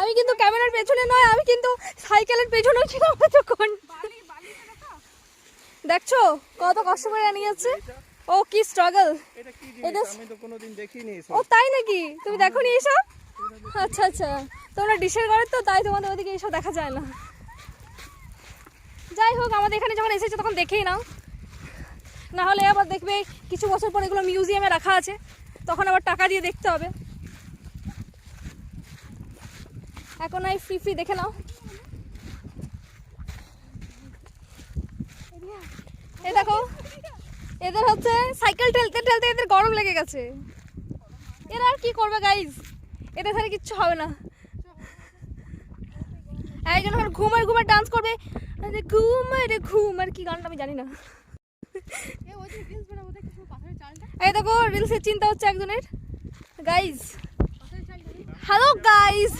আমি কিন্তু ক্যামেরার পেছনে নয়, আমি কিন্তু সাইকেলের পেছনেও ছিলাম এতক্ষণ। দেখছো কত কষ্ট করে নিয়ে যাচ্ছে ও, কি স্ট্রাগল। এটা আমি তো কোনোদিন দেখিনি। ও তাই নাকি, তুমি দেখোনি এসব? আচ্ছা আচ্ছা, তোমরা ডিশের ঘরে তো, তাই তোমাদের ওদিকে এসব দেখা যায় না। যাই হোক, আমাদের এখানে যখন এসেছে তখন দেখেই নাও, না হলে আবার দেখবে কিছু বছর পর এগুলো মিউজিয়ামে রাখা আছে, তখন আবার টাকা দিয়ে দেখতে হবে। এখন এই ফ্রি ফ্রি দেখে নাও। এই দেখো, এদের হচ্ছে সাইকেল ঠেলতে ঠেলতে এদের গরম লেগে গেছে। এরা আর কি করবে গাইজ, এদের ধারে কিচ্ছু হবে না। একজন এখন ঘুমার ঘুমার ডান্স করবে, ঘুমার ঘুমার কি গানটা আমি জানি না। এই দেখো রিলসের চিন্তা হচ্ছে একজনের। Guys, hello guys,